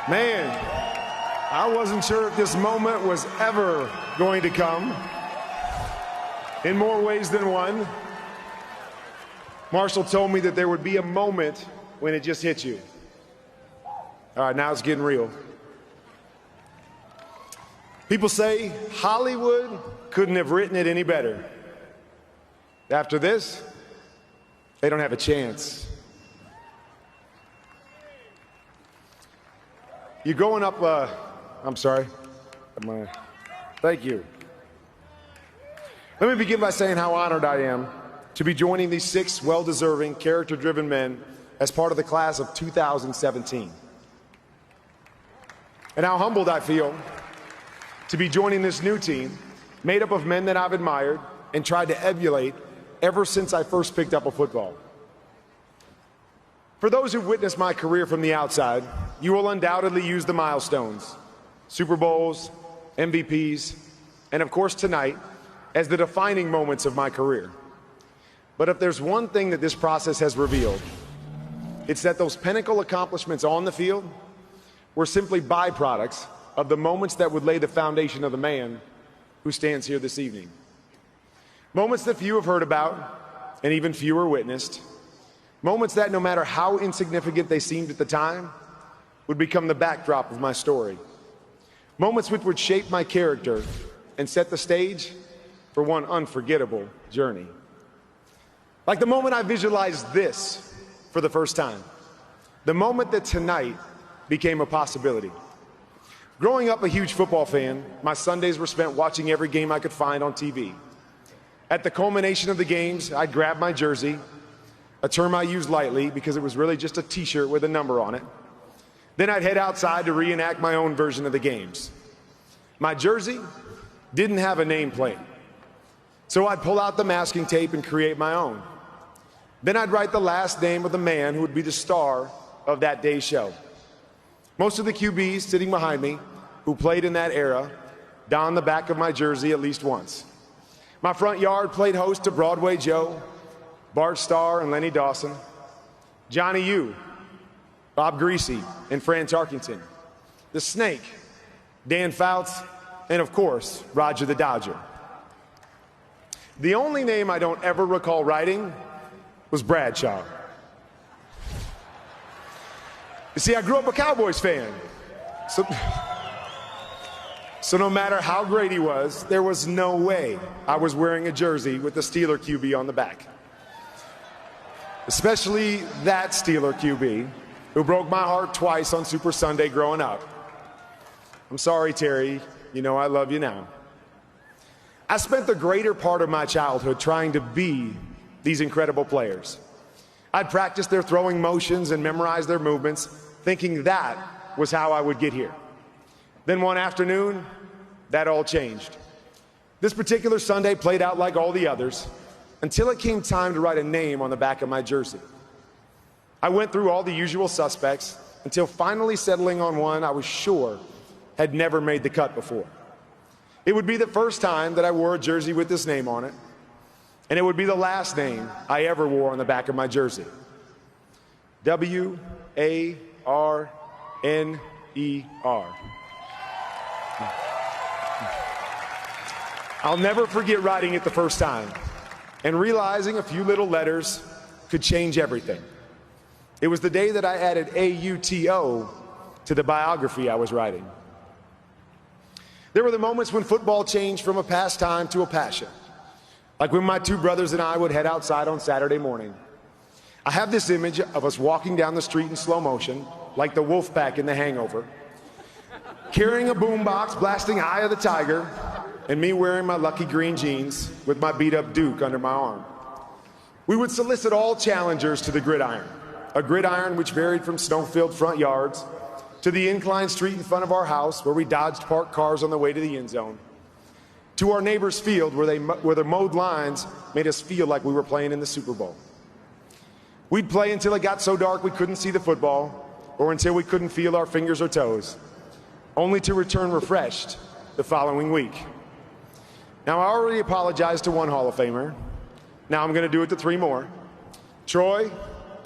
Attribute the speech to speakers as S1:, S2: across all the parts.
S1: Man, I wasn't sure if this moment was ever going to come. In more ways than one, Marshall told me that there would be a moment when it just hit you. All right, now it's getting real. People say Hollywood couldn't have written it any better. After this, they don't have a chance. You're growing up, I'm sorry. Thank you. Let me begin by saying how honored I am to be joining these 6 well-deserving, character-driven men as part of the class of 2017. And how humbled I feel to be joining this new team made up of men that I've admired and tried to emulate ever since I first picked up a football. For those who've witnessed my career from the outside, you will undoubtedly use the milestones, Super Bowls, MVPs, and of course tonight, as the defining moments of my career. But if there's one thing that this process has revealed, it's that those pinnacle accomplishments on the field were simply byproducts of the moments that would lay the foundation of the man who stands here this evening. Moments that few have heard about and even fewer witnessed. Moments that, no matter how insignificant they seemed at the time, would become the backdrop of my story. Moments which would shape my character and set the stage for one unforgettable journey. Like the moment I visualized this for the first time. The moment that tonight became a possibility. Growing up a huge football fan, my Sundays were spent watching every game I could find on TV. At the culmination of the games, I'd grab my jersey, a term I use lightly because it was really just a t-shirt with a number on it. Then I'd head outside to reenact my own version of the games. My jersey didn't have a nameplate, so I'd pull out the masking tape and create my own. Then I'd write the last name of the man who would be the star of that day's show. Most of the QBs sitting behind me who played in that era donned the back of my jersey at least once. My front yard played host to Broadway Joe, Bart Starr and Lenny Dawson, Johnny U, Bob Greasy and Fran Tarkington, The Snake, Dan Fouts, and of course, Roger the Dodger. The only name I don't ever recall writing was Bradshaw. You see, I grew up a Cowboys fan. So no matter how great he was, there was no way I was wearing a jersey with the Steeler QB on the back. Especially that Steeler QB who broke my heart twice on Super Sunday growing up. I'm sorry, Terry. You know I love you now. I spent the greater part of my childhood trying to be these incredible players. I'd practice their throwing motions and memorize their movements, thinking that was how I would get here. Then one afternoon, that all changed. This particular Sunday played out like all the others, until it came time to write a name on the back of my jersey. I went through all the usual suspects until finally settling on one I was sure had never made the cut before. It would be the first time that I wore a jersey with this name on it, and it would be the last name I ever wore on the back of my jersey. W-A-R-N-E-R. I'll never forget writing it the first time and realizing a few little letters could change everything. It was the day that I added A-U-T-O to the biography I was writing. There were the moments when football changed from a pastime to a passion, like when my 2 brothers and I would head outside on Saturday morning. I have this image of us walking down the street in slow motion, like the wolf pack in The Hangover, carrying a boombox, blasting Eye of the Tiger, and me wearing my lucky green jeans with my beat-up Duke under my arm. We would solicit all challengers to the gridiron, a gridiron which varied from snow-filled front yards to the inclined street in front of our house where we dodged parked cars on the way to the end zone, to our neighbor's field where the mowed lines made us feel like we were playing in the Super Bowl. We'd play until it got so dark we couldn't see the football, or until we couldn't feel our fingers or toes, only to return refreshed the following week. Now, I already apologized to 1 Hall of Famer. Now I'm going to do it to 3 more. Troy,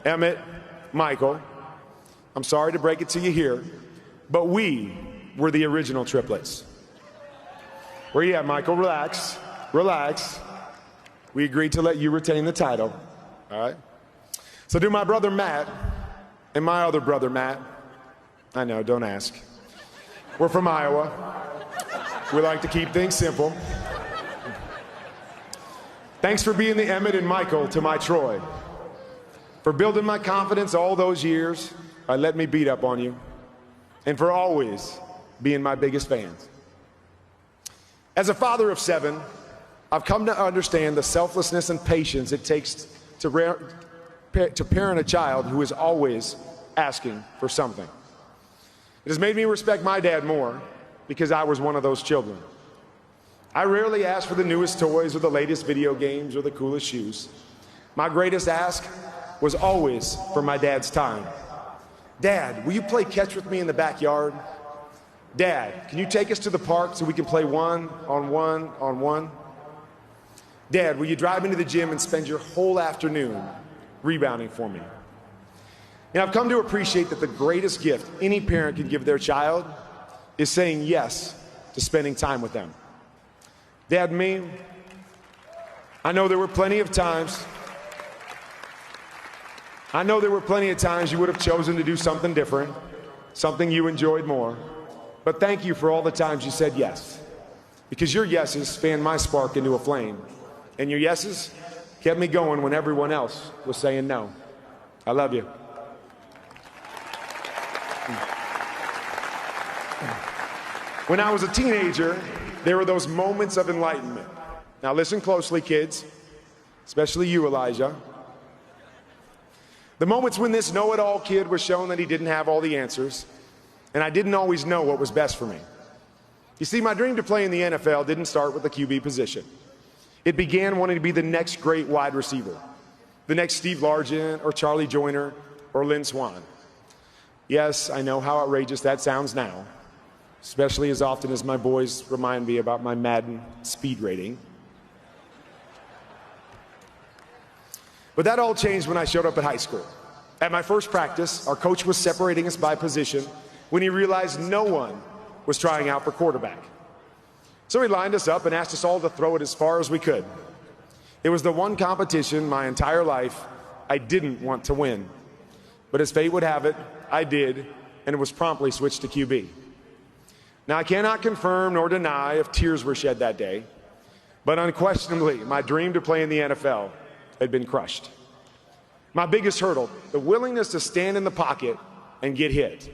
S1: Emmett, Michael. I'm sorry to break it to you here, but we were the original triplets. Where you at, Michael? Relax. Relax. We agreed to let you retain the title. All right? So do my brother Matt and my other brother Matt. I know, don't ask. We're from Iowa. We like to keep things simple. Thanks for being the Emmett and Michael to my Troy. For building my confidence all those years by letting me beat up on you. And for always being my biggest fans. As a father of 7, I've come to understand the selflessness and patience it takes to parent a child who is always asking for something. It has made me respect my dad more because I was one of those children. I rarely asked for the newest toys or the latest video games or the coolest shoes. My greatest ask was always for my dad's time. Dad, will you play catch with me in the backyard? Dad, can you take us to the park so we can play one-on-one? Dad, will you drive me to the gym and spend your whole afternoon rebounding for me? And I've come to appreciate that the greatest gift any parent can give their child is saying yes to spending time with them. Dad, me, I know there were plenty of times you would have chosen to do something different, something you enjoyed more. But thank you for all the times you said yes, because your yeses fanned my spark into a flame, and your yeses kept me going when everyone else was saying no. I love you. When I was a teenager, there were those moments of enlightenment. Now listen closely, kids, especially you, Elijah. The moments when this know-it-all kid was shown that he didn't have all the answers, and I didn't always know what was best for me. You see, my dream to play in the NFL didn't start with the QB position. It began wanting to be the next great wide receiver, the next Steve Largent or Charlie Joyner or Lynn Swann. Yes, I know how outrageous that sounds now, especially as often as my boys remind me about my Madden speed rating. But that all changed when I showed up at high school. At my first practice, our coach was separating us by position when he realized no one was trying out for quarterback. So he lined us up and asked us all to throw it as far as we could. It was the one competition my entire life I didn't want to win. But as fate would have it, I did, and it was promptly switched to QB. Now, I cannot confirm nor deny if tears were shed that day, but unquestionably, my dream to play in the NFL had been crushed. My biggest hurdle, the willingness to stand in the pocket and get hit.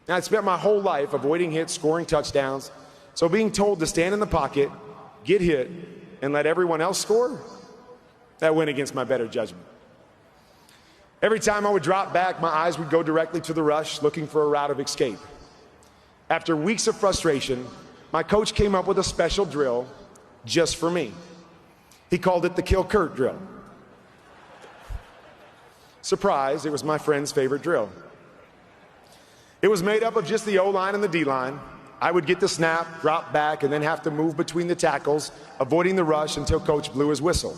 S1: Now, I'd spent my whole life avoiding hits, scoring touchdowns, so being told to stand in the pocket, get hit, and let everyone else score, that went against my better judgment. Every time I would drop back, my eyes would go directly to the rush, looking for a route of escape. After weeks of frustration, my coach came up with a special drill just for me. He called it the Kill Kurt drill. Surprise, it was my friend's favorite drill. It was made up of just the O-line and the D-line. I would get the snap, drop back, and then have to move between the tackles, avoiding the rush until coach blew his whistle.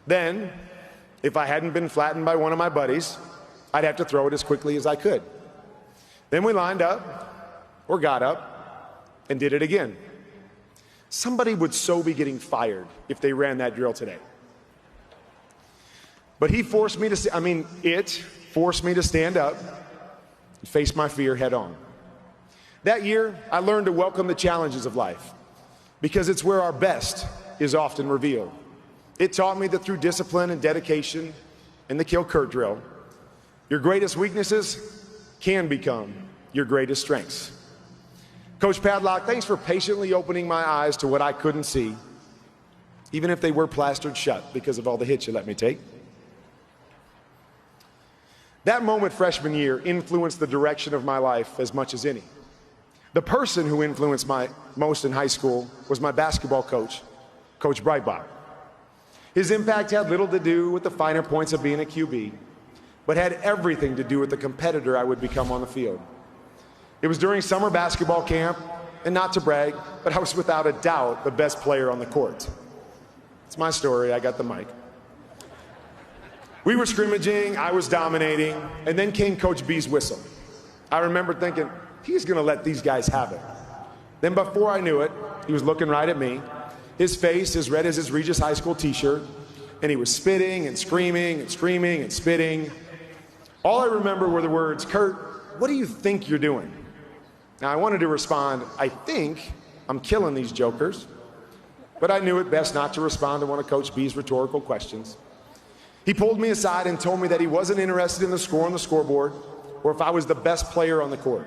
S1: Then, if I hadn't been flattened by one of my buddies, I'd have to throw it as quickly as I could. Then we lined up, or got up, and did it again. Somebody would so be getting fired if they ran that drill today. But it forced me to stand up and face my fear head on. That year, I learned to welcome the challenges of life because it's where our best is often revealed. It taught me that through discipline and dedication and the Kill Kurt drill, your greatest weaknesses can become your greatest strengths. Coach Padlock, thanks for patiently opening my eyes to what I couldn't see, even if they were plastered shut because of all the hits you let me take. That moment freshman year influenced the direction of my life as much as any. The person who influenced me most in high school was my basketball coach, Coach Breitbach. His impact had little to do with the finer points of being a QB, but had everything to do with the competitor I would become on the field. It was during summer basketball camp, and not to brag, but I was without a doubt the best player on the court. It's my story, I got the mic. We were scrimmaging, I was dominating, and then came Coach B's whistle. I remember thinking, he's gonna let these guys have it. Then before I knew it, he was looking right at me, his face as red as his Regis High School t-shirt, and he was spitting and screaming and screaming and spitting. All I remember were the words, "Kurt, what do you think you're doing?" Now I wanted to respond, "I think I'm killing these jokers," but I knew it best not to respond to one of Coach B's rhetorical questions. He pulled me aside and told me that he wasn't interested in the score on the scoreboard or if I was the best player on the court.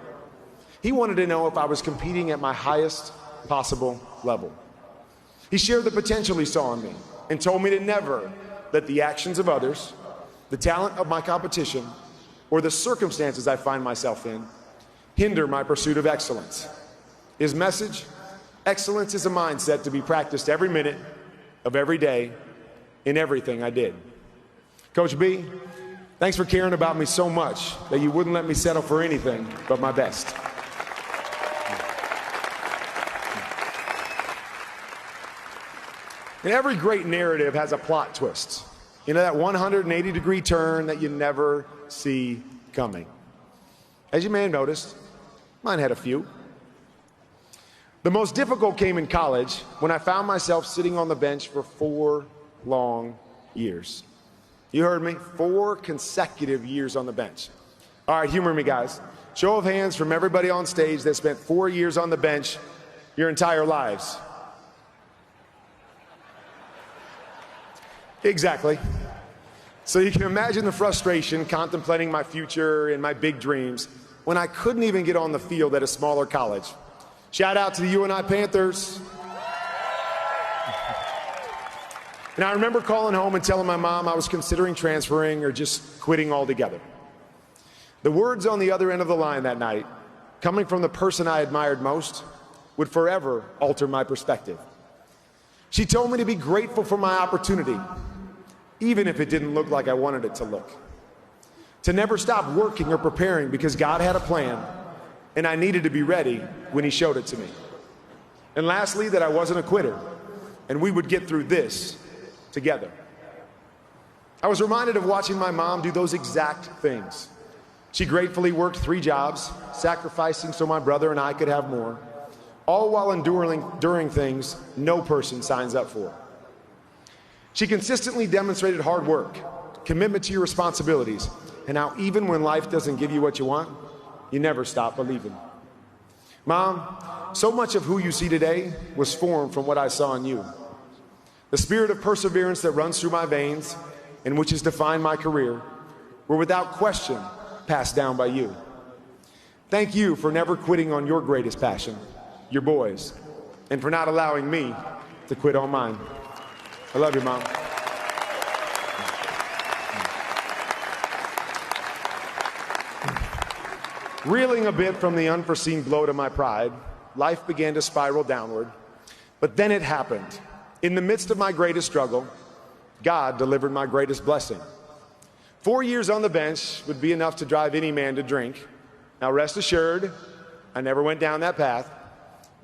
S1: He wanted to know if I was competing at my highest possible level. He shared the potential he saw in me and told me to never let the actions of others, the talent of my competition, or the circumstances I find myself in hinder my pursuit of excellence. His message: excellence is a mindset to be practiced every minute of every day in everything I did. Coach B, thanks for caring about me so much that you wouldn't let me settle for anything but my best. And every great narrative has a plot twist. You know, that 180-degree turn that you never see coming. As you may have noticed, mine had a few. The most difficult came in college when I found myself sitting on the bench for 4 long years. You heard me, 4 consecutive years on the bench. All right, humor me, guys. Show of hands from everybody on stage that spent 4 years on the bench your entire lives. Exactly. So you can imagine the frustration contemplating my future and my big dreams when I couldn't even get on the field at a smaller college. Shout out to the UNI Panthers. And I remember calling home and telling my mom I was considering transferring or just quitting altogether. The words on the other end of the line that night, coming from the person I admired most, would forever alter my perspective. She told me to be grateful for my opportunity, even if it didn't look like I wanted it to look. To never stop working or preparing because God had a plan, and I needed to be ready when He showed it to me. And lastly, that I wasn't a quitter, and we would get through this together. I was reminded of watching my mom do those exact things. She gratefully worked 3 jobs, sacrificing so my brother and I could have more, all while enduring things no person signs up for. She consistently demonstrated hard work, commitment to your responsibilities, and how even when life doesn't give you what you want, you never stop believing. Mom, so much of who you see today was formed from what I saw in you. The spirit of perseverance that runs through my veins and which has defined my career were without question passed down by you. Thank you for never quitting on your greatest passion, your boys, and for not allowing me to quit on mine. I love you, Mom. Reeling a bit from the unforeseen blow to my pride, life began to spiral downward. But then it happened. In the midst of my greatest struggle, God delivered my greatest blessing. 4 years on the bench would be enough to drive any man to drink. Now rest assured, I never went down that path.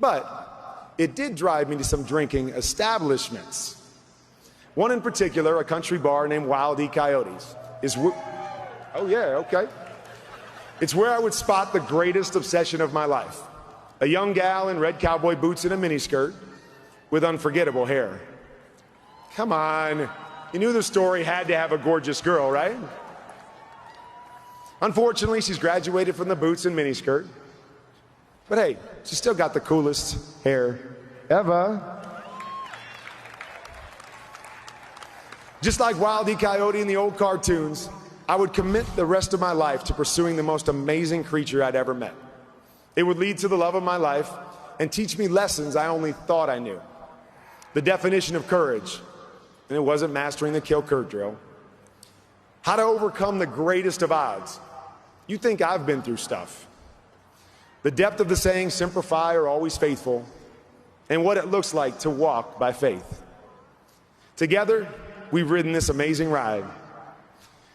S1: But it did drive me to some drinking establishments. One in particular, a country bar named Wild E. Coyotes, oh yeah, okay. It's where I would spot the greatest obsession of my life. A young gal in red cowboy boots and a miniskirt with unforgettable hair. Come on, you knew the story had to have a gorgeous girl, right? Unfortunately, she's graduated from the boots and miniskirt. But hey, she's still got the coolest hair ever. Just like Wild E. Coyote in the old cartoons, I would commit the rest of my life to pursuing the most amazing creature I'd ever met. It would lead to the love of my life and teach me lessons I only thought I knew. The definition of courage, and it wasn't mastering the kill Kurt drill. How to overcome the greatest of odds. You think I've been through stuff. The depth of the saying, simplify or always faithful, and what it looks like to walk by faith. Together, we've ridden this amazing ride.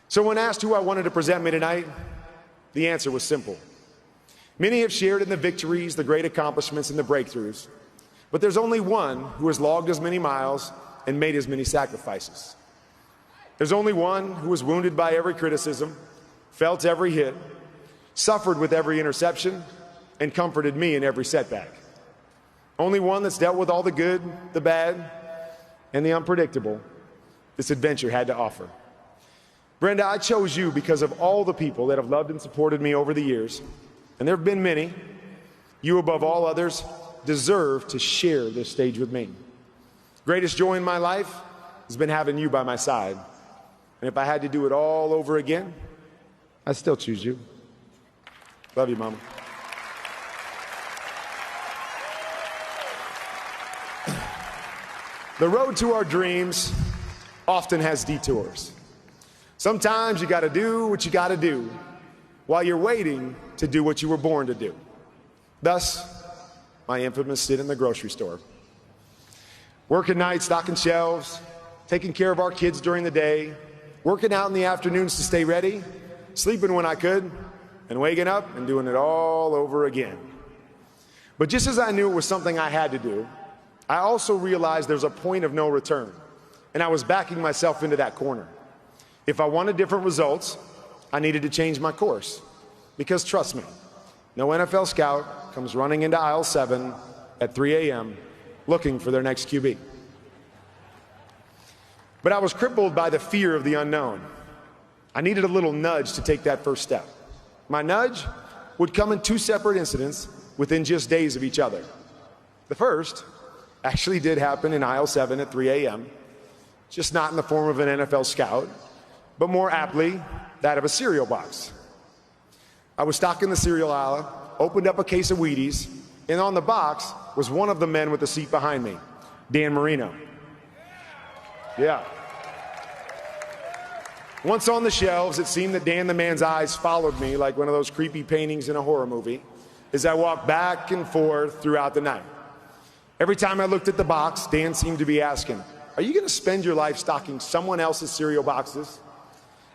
S1: So when asked who I wanted to present me tonight, the answer was simple. Many have shared in the victories, the great accomplishments, and the breakthroughs, but there's only one who has logged as many miles and made as many sacrifices. There's only one who was wounded by every criticism, felt every hit, suffered with every interception, and comforted me in every setback. Only one that's dealt with all the good, the bad, and the unpredictable this adventure had to offer. Brenda, I chose you because of all the people that have loved and supported me over the years, and there have been many. You, above all others, deserve to share this stage with me. Greatest joy in my life has been having you by my side. And if I had to do it all over again, I'd still choose you. Love you, Mama. The road to our dreams often has detours. Sometimes you gotta do what you gotta do while you're waiting to do what you were born to do. Thus, my infamous sit in the grocery store. Working nights, stocking shelves, taking care of our kids during the day, working out in the afternoons to stay ready, sleeping when I could, and waking up and doing it all over again. But just as I knew it was something I had to do, I also realized there's a point of no return, and I was backing myself into that corner. If I wanted different results, I needed to change my course. Because trust me, no NFL scout comes running into aisle 7 at 3 a.m. looking for their next QB. But I was crippled by the fear of the unknown. I needed a little nudge to take that first step. My nudge would come in 2 separate incidents within just days of each other. The first actually did happen in aisle 7 at 3 a.m., just not in the form of an NFL scout, but more aptly, that of a cereal box. I was stocking the cereal aisle, opened up a case of Wheaties, and on the box was one of the men with the seat behind me, Dan Marino. Yeah. Once on the shelves, it seemed that Dan the man's eyes followed me like one of those creepy paintings in a horror movie as I walked back and forth throughout the night. Every time I looked at the box, Dan seemed to be asking, are you going to spend your life stocking someone else's cereal boxes?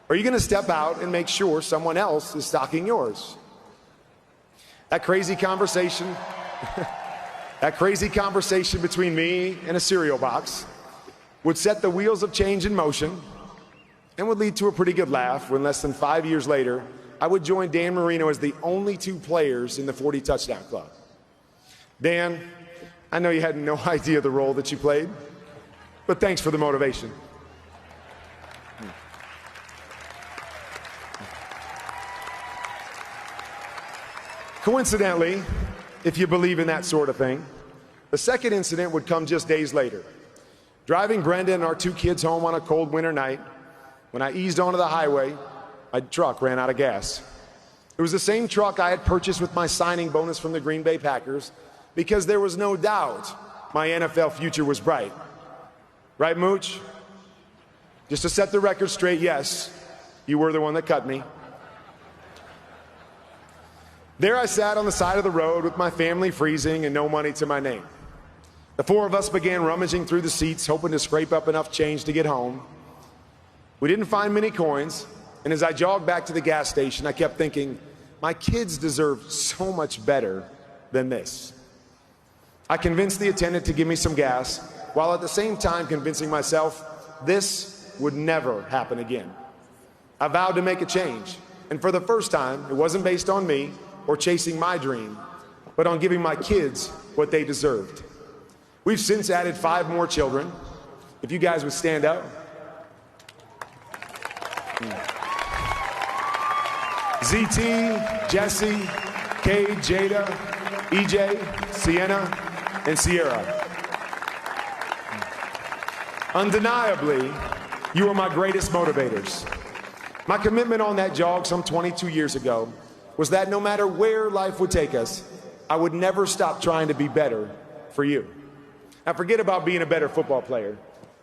S1: Or are you going to step out and make sure someone else is stocking yours? That crazy conversation, between me and a cereal box would set the wheels of change in motion and would lead to a pretty good laugh when less than 5 years later, I would join Dan Marino as the only 2 players in the 40 touchdown club. Dan, I know you had no idea the role that you played, but thanks for the motivation. Coincidentally, if you believe in that sort of thing, the second incident would come just days later. Driving Brenda and our 2 kids home on a cold winter night, when I eased onto the highway, my truck ran out of gas. It was the same truck I had purchased with my signing bonus from the Green Bay Packers, because there was no doubt my NFL future was bright. Right, Mooch? Just to set the record straight, yes, you were the one that cut me. There I sat on the side of the road with my family freezing and no money to my name. The 4 of us began rummaging through the seats, hoping to scrape up enough change to get home. We didn't find many coins, and as I jogged back to the gas station, I kept thinking, my kids deserve so much better than this. I convinced the attendant to give me some gas, while at the same time convincing myself this would never happen again. I vowed to make a change, and for the first time, it wasn't based on me or chasing my dream, but on giving my kids what they deserved. We've since added 5 more children. If you guys would stand up. ZT, Jesse, Cade, Jada, EJ, Sienna, and Sierra. Undeniably, you are my greatest motivators. My commitment on that jog some 22 years ago was that no matter where life would take us, I would never stop trying to be better for you. Now forget about being a better football player.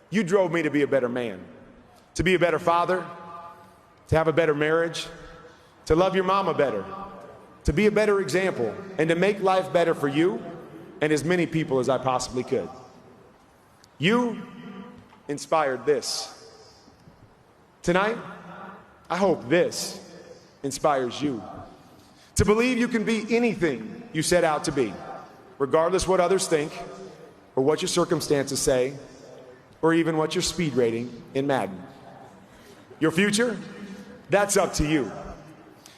S1: You drove me to be a better man, to be a better father, to have a better marriage, to love your mama better, to be a better example, and to make life better for you and as many people as I possibly could. You inspired this. Tonight, I hope this inspires you to believe you can be anything you set out to be, regardless what others think, or what your circumstances say, or even what your speed rating in Madden. Your future? That's up to you.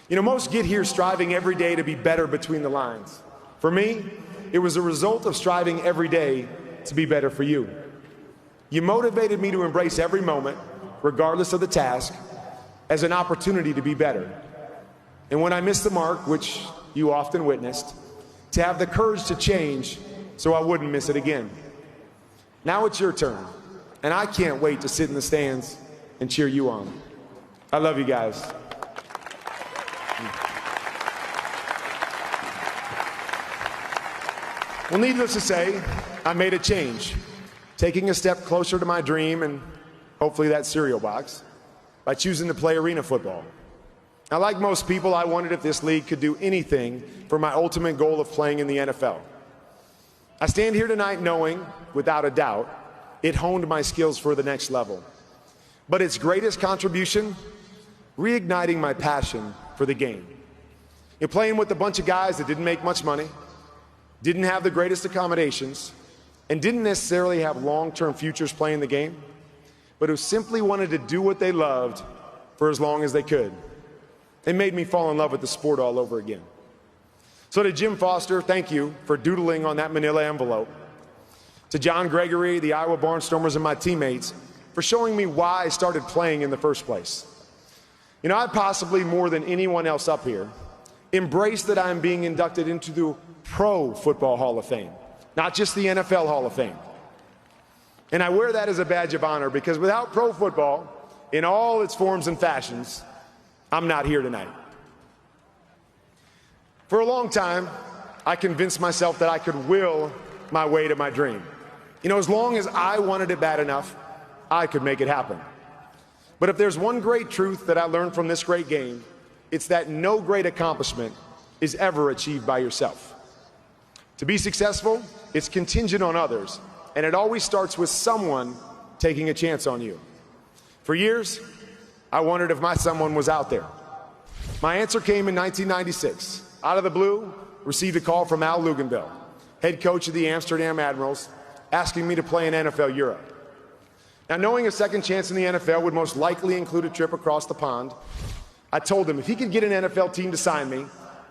S1: You know, most get here striving every day to be better between the lines. For me, it was a result of striving every day to be better for you. You motivated me to embrace every moment, regardless of the task, as an opportunity to be better. And when I missed the mark, which you often witnessed, to have the courage to change so I wouldn't miss it again. Now it's your turn, and I can't wait to sit in the stands and cheer you on. I love you guys. Well, needless to say, I made a change, taking a step closer to my dream and hopefully that cereal box by choosing to play arena football. Now, like most people, I wondered if this league could do anything for my ultimate goal of playing in the NFL. I stand here tonight knowing, without a doubt, it honed my skills for the next level. But its greatest contribution, reigniting my passion for the game. You're playing with a bunch of guys that didn't make much money, didn't have the greatest accommodations, and didn't necessarily have long-term futures playing the game, but who simply wanted to do what they loved for as long as they could. It made me fall in love with the sport all over again. So to Jim Foster, thank you for doodling on that manila envelope. To John Gregory, the Iowa Barnstormers, and my teammates for showing me why I started playing in the first place. You know, I possibly more than anyone else up here embrace that I'm being inducted into the Pro Football Hall of Fame, not just the NFL Hall of Fame. And I wear that as a badge of honor because without pro football, in all its forms and fashions, I'm not here tonight. For a long time, I convinced myself that I could will my way to my dream. You know, as long as I wanted it bad enough, I could make it happen. But if there's one great truth that I learned from this great game, it's that no great accomplishment is ever achieved by yourself. To be successful, it's contingent on others, and it always starts with someone taking a chance on you. For years, I wondered if my someone was out there. My answer came in 1996. Out of the blue, received a call from Al Luginbill, head coach of the Amsterdam Admirals, asking me to play in NFL Europe. Now, knowing a second chance in the NFL would most likely include a trip across the pond, I told him if he could get an NFL team to sign me,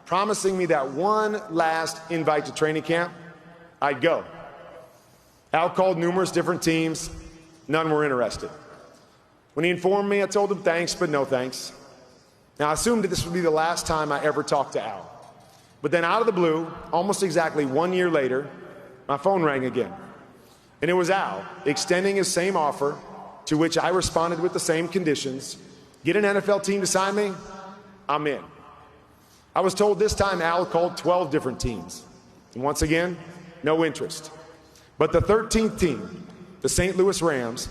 S1: promising me that one last invite to training camp, I'd go. Al called numerous different teams. None were interested. When he informed me, I told him thanks, but no thanks. Now, I assumed that this would be the last time I ever talked to Al. But then out of the blue, almost exactly 1 year later, my phone rang again. And it was Al extending his same offer, to which I responded with the same conditions. Get an NFL team to sign me? I'm in. I was told this time Al called 12 different teams. And once again, no interest. But the 13th team, the St. Louis Rams,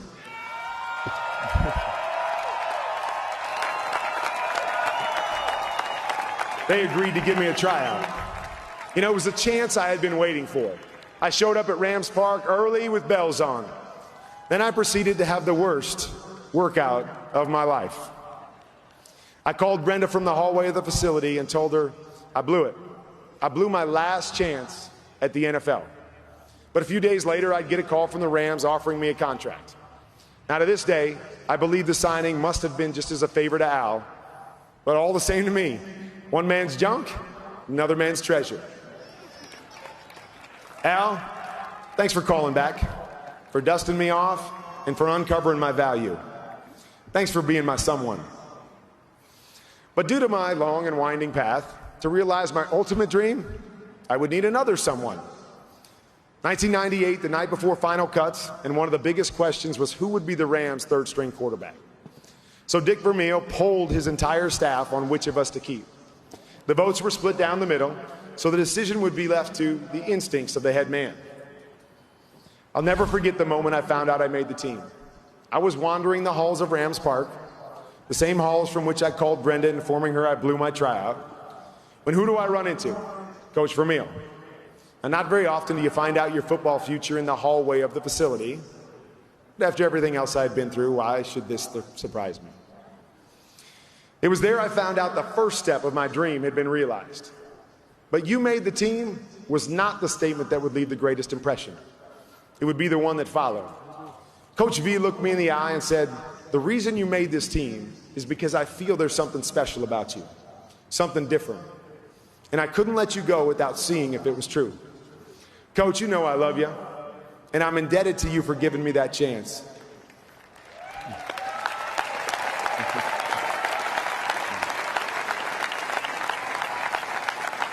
S1: they agreed to give me a tryout. You know, it was a chance I had been waiting for. I showed up at Rams Park early with bells on. Then I proceeded to have the worst workout of my life. I called Brenda from the hallway of the facility and told her I blew it. I blew my last chance at the NFL. But a few days later, I'd get a call from the Rams offering me a contract. Now, to this day, I believe the signing must have been just as a favor to Al, but all the same to me. One man's junk, another man's treasure. Al, thanks for calling back, for dusting me off, and for uncovering my value. Thanks for being my someone. But due to my long and winding path, to realize my ultimate dream, I would need another someone. 1998, the night before final cuts, and one of the biggest questions was who would be the Rams' third-string quarterback. So Dick Vermeil polled his entire staff on which of us to keep. The votes were split down the middle, so the decision would be left to the instincts of the head man. I'll never forget the moment I found out I made the team. I was wandering the halls of Rams Park, the same halls from which I called Brenda informing her I blew my tryout, when who do I run into? Coach Vermeil. And not very often do you find out your football future in the hallway of the facility. But after everything else I'd been through, why should this surprise me? It was there I found out the first step of my dream had been realized. But you made the team was not the statement that would leave the greatest impression. It would be the one that followed. Coach V looked me in the eye and said, the reason you made this team is because I feel there's something special about you. something different. And I couldn't let you go without seeing if it was true. Coach, you know I love you, and I'm indebted to you for giving me that chance.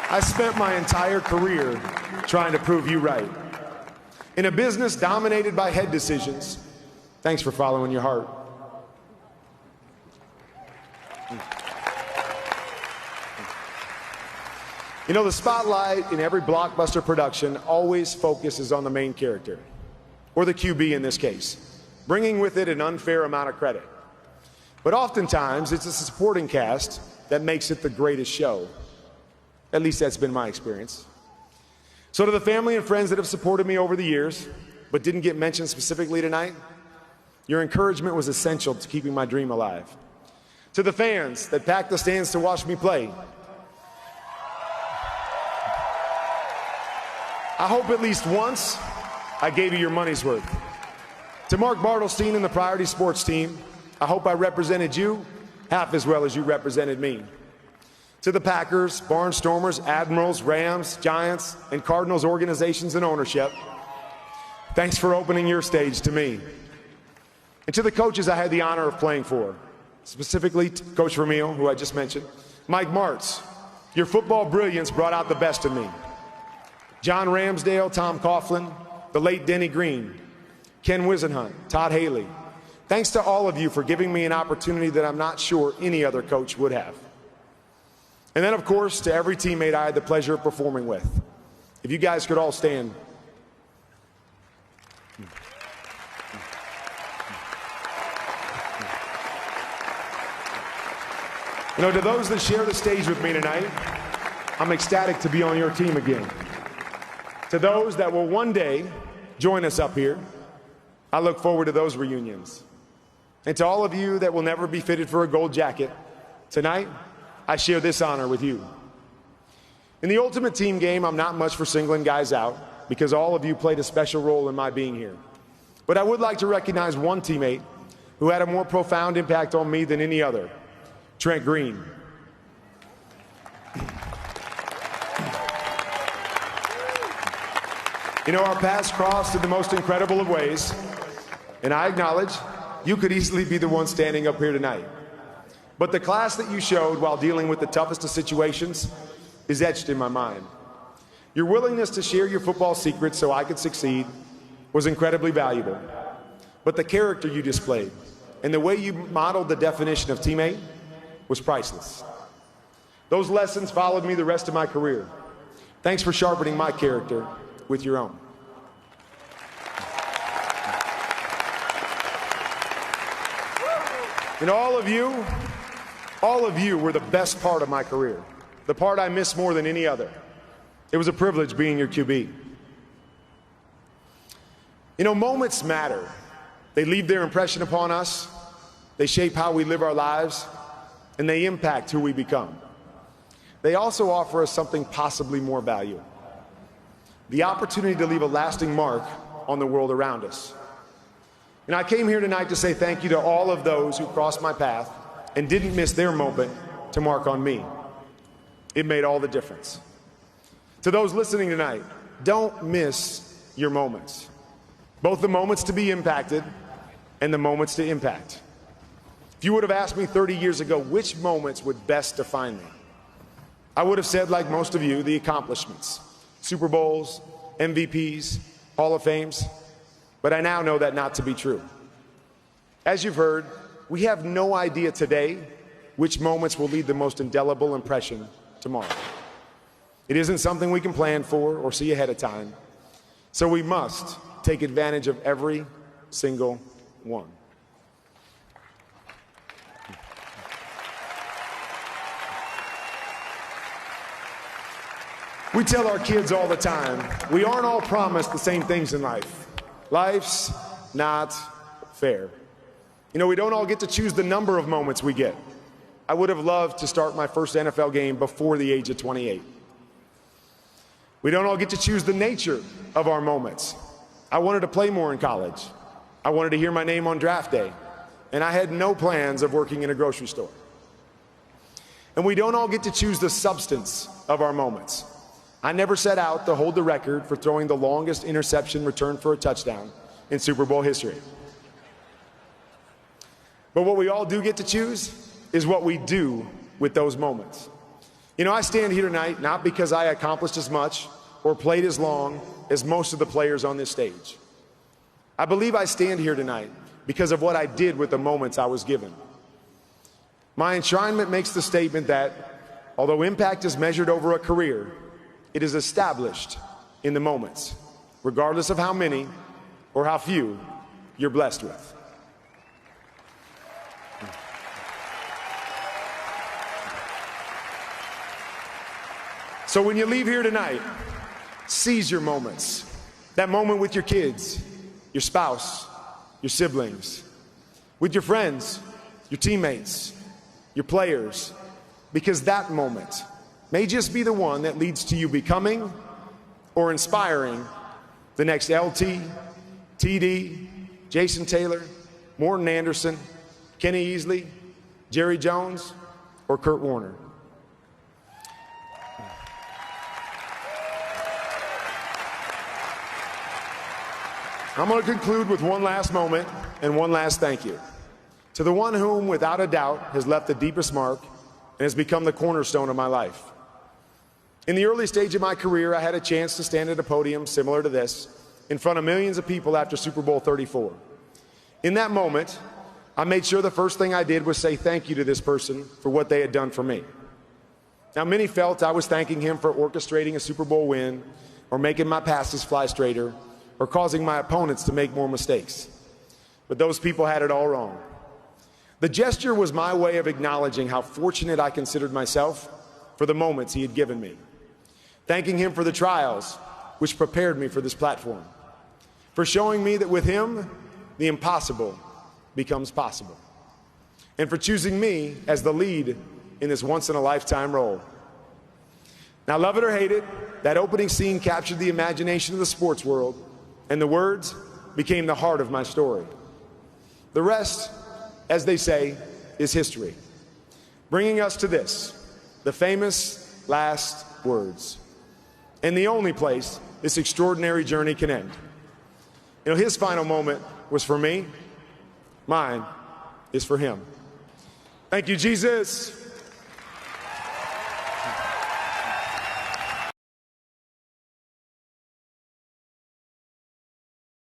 S1: I spent my entire career trying to prove you right. In a business dominated by head decisions, thanks for following your heart. You know, the spotlight in every blockbuster production always focuses on the main character, or the QB in this case, bringing with it an unfair amount of credit. But oftentimes, it's a supporting cast that makes it the greatest show. At least that's been my experience. So to the family and friends that have supported me over the years, but didn't get mentioned specifically tonight, your encouragement was essential to keeping my dream alive. To the fans that packed the stands to watch me play, I hope at least once I gave you your money's worth. To Mark Bartelstein and the Priority Sports team, I hope I represented you half as well as you represented me. To the Packers, Barnstormers, Admirals, Rams, Giants, and Cardinals organizations and ownership, thanks for opening your stage to me. And to the coaches I had the honor of playing for, specifically Coach Vermeil, who I just mentioned, Mike Martz, your football brilliance brought out the best in me. John Ramsdale, Tom Coughlin, the late Denny Green, Ken Wisenhunt, Todd Haley. Thanks to all of you for giving me an opportunity that I'm not sure any other coach would have. And then, of course, to every teammate I had the pleasure of performing with. If you guys could all stand. You know, to those that share the stage with me tonight, I'm ecstatic to be on your team again. To those that will one day join us up here, I look forward to those reunions. And to all of you that will never be fitted for a gold jacket, tonight, I share this honor with you. In the ultimate team game, I'm not much for singling guys out because all of you played a special role in my being here. But I would like to recognize one teammate who had a more profound impact on me than any other, Trent Green. You know, our paths crossed in the most incredible of ways, and I acknowledge you could easily be the one standing up here tonight. But the class that you showed while dealing with the toughest of situations is etched in my mind. Your willingness to share your football secrets so I could succeed was incredibly valuable. But the character you displayed and the way you modeled the definition of teammate was priceless. Those lessons followed me the rest of my career. Thanks for sharpening my character with your own. And all of you were the best part of my career, the part I miss more than any other. It was a privilege being your QB. You know, moments matter. They leave their impression upon us, they shape how we live our lives, and they impact who we become. They also offer us something possibly more valuable: the opportunity to leave a lasting mark on the world around us. And I came here tonight to say thank you to all of those who crossed my path and didn't miss their moment to mark on me. It made all the difference. To those listening tonight, don't miss your moments. Both the moments to be impacted and the moments to impact. If you would have asked me 30 years ago which moments would best define me, I would have said, like most of you, the accomplishments. Super Bowls, MVPs, Hall of Fames. But I now know that not to be true. As you've heard, we have no idea today which moments will leave the most indelible impression tomorrow. It isn't something we can plan for or see ahead of time. So we must take advantage of every single one. We tell our kids all the time, we aren't all promised the same things in life. Life's not fair. You know, we don't all get to choose the number of moments we get. I would have loved to start my first NFL game before the age of 28. We don't all get to choose the nature of our moments. I wanted to play more in college. I wanted to hear my name on draft day. And I had no plans of working in a grocery store. And we don't all get to choose the substance of our moments. I never set out to hold the record for throwing the longest interception return for a touchdown in Super Bowl history. But what we all do get to choose is what we do with those moments. You know, I stand here tonight not because I accomplished as much or played as long as most of the players on this stage. I believe I stand here tonight because of what I did with the moments I was given. My enshrinement makes the statement that, although impact is measured over a career, it is established in the moments, regardless of how many or how few you're blessed with. So when you leave here tonight, seize your moments. That moment with your kids, your spouse, your siblings, with your friends, your teammates, your players, because that moment may just be the one that leads to you becoming or inspiring the next LT, TD, Jason Taylor, Morton Anderson, Kenny Easley, Jerry Jones, or Kurt Warner. I'm going to conclude with one last moment and one last thank you to the one whom, without a doubt, has left the deepest mark and has become the cornerstone of my life. In the early stage of my career, I had a chance to stand at a podium similar to this in front of millions of people after Super Bowl 34. In that moment, I made sure the first thing I did was say thank you to this person for what they had done for me. Now, many felt I was thanking him for orchestrating a Super Bowl win or making my passes fly straighter or causing my opponents to make more mistakes. But those people had it all wrong. The gesture was my way of acknowledging how fortunate I considered myself for the moments he had given me. Thanking him for the trials which prepared me for this platform. For showing me that with him, the impossible becomes possible. And for choosing me as the lead in this once-in-a-lifetime role. Now, love it or hate it, that opening scene captured the imagination of the sports world, and the words became the heart of my story. The rest, as they say, is history, bringing us to this, the famous last words, and the only place this extraordinary journey can end. You know, his final moment was for me, mine is for him. Thank you, Jesus.